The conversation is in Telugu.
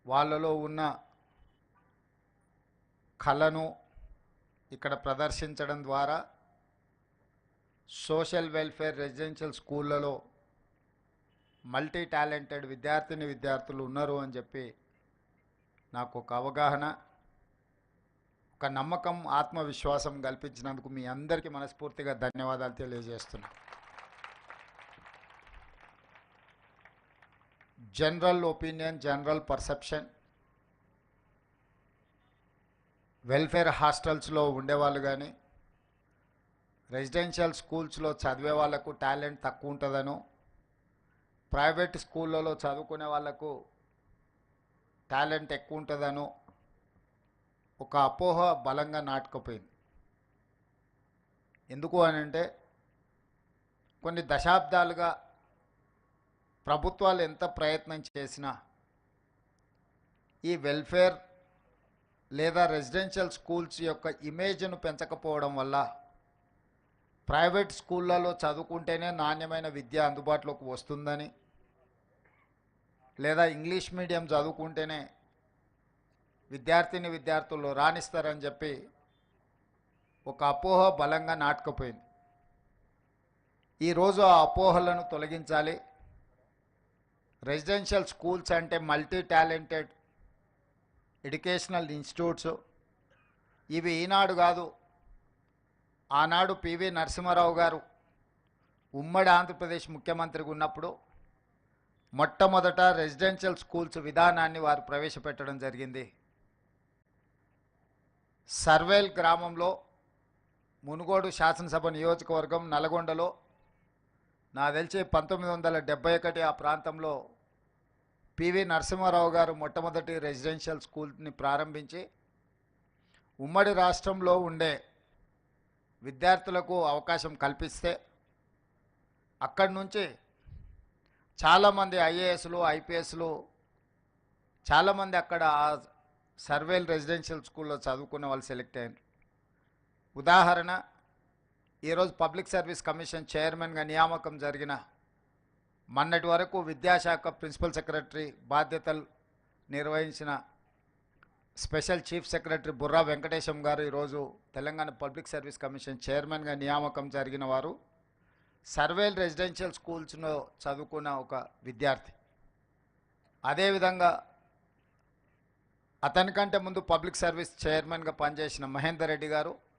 వాళ్ళలో ఉన్న కళను ఇక్కడ ప్రదర్శించడం ద్వారా సోషల్ వెల్ఫేర్ రెసిడెన్షియల్ స్కూళ్ళలో మల్టీ టాలెంటెడ్ విద్యార్థులు ఉన్నారు అని చెప్పి నాకు ఒక అవగాహన, ఒక నమ్మకం, ఆత్మవిశ్వాసం కల్పించినందుకు మీ అందరికీ మనస్ఫూర్తిగా ధన్యవాదాలు తెలియజేస్తున్నా. General opinion, general perception, welfare హాస్టల్స్లో ఉండేవాళ్ళు కానీ రెసిడెన్షియల్ స్కూల్స్లో చదివే వాళ్ళకు టాలెంట్ తక్కువ ఉంటుందనో, ప్రైవేట్ స్కూళ్ళలో చదువుకునే వాళ్ళకు టాలెంట్ ఎక్కువ ఉంటుందనో ఒక అపోహ బలంగా నాటుకుపోయింది. ఎందుకు అని అంటే కొన్ని దశాబ్దాలుగా ప్రభుత్వాలు ఎంత ప్రయత్నం చేసినా ఈ వెల్ఫేర్ లేదా రెసిడెన్షియల్ స్కూల్స్ యొక్క ఇమేజ్ను పెంచకపోవడం వల్ల ప్రైవేట్ స్కూళ్ళలో చదువుకుంటేనే నాణ్యమైన విద్య అందుబాటులోకి వస్తుందని, లేదా ఇంగ్లీష్ మీడియం చదువుకుంటేనే విద్యార్థులు రాణిస్తారని చెప్పి ఒక అపోహ బలంగా నాటుకుపోయింది. ఈరోజు ఆ అపోహలను తొలగించాలి. రెసిడెన్షియల్ స్కూల్స్ అంటే మల్టీ టాలెంటెడ్ ఎడ్యుకేషనల్ ఇన్స్టిట్యూట్స్. ఇవి ఈనాడు కాదు, ఆనాడు పివి నరసింహారావు గారు ఉమ్మడి ఆంధ్రప్రదేశ్ ముఖ్యమంత్రిగా ఉన్నప్పుడు మొట్టమొదట రెసిడెన్షియల్ స్కూల్స్ విధానాన్ని వారు ప్రవేశపెట్టడం జరిగింది. సర్వేల్ గ్రామంలో, మునుగోడు శాసనసభ నియోజకవర్గం నల్గొండలో, నాకు తెలిసి 1971 ఆ ప్రాంతంలో పివి నరసింహారావు గారు మొట్టమొదటి రెసిడెన్షియల్ స్కూల్ని ప్రారంభించి ఉమ్మడి రాష్ట్రంలో ఉండే విద్యార్థులకు అవకాశం కల్పిస్తే అక్కడి నుంచి చాలామంది ఐఏఎస్లు, ఐపీఎస్లు చాలామంది అక్కడ సర్వేల్ రెసిడెన్షియల్ స్కూల్లో చదువుకునే వాళ్ళు సెలెక్ట్ అయ్యారు. ఉదాహరణ, ఈరోజు పబ్లిక్ సర్వీస్ కమిషన్ చైర్మన్గా నియామకం జరిగిన, మొన్నటి వరకు విద్యాశాఖ ప్రిన్సిపల్ సెక్రటరీ బాధ్యతలు నిర్వహించిన special chief secretary Burra Venkatesham గారు ఈరోజు తెలంగాణ పబ్లిక్ సర్వీస్ కమిషన్ చైర్మన్గా నియామకం జరిగిన వారు సర్వేల్ రెసిడెన్షియల్ స్కూల్స్లో చదువుకున్న ఒక విద్యార్థి. అదేవిధంగా అతనికంటే ముందు పబ్లిక్ సర్వీస్ చైర్మన్గా పనిచేసిన మహేందర్ రెడ్డి గారు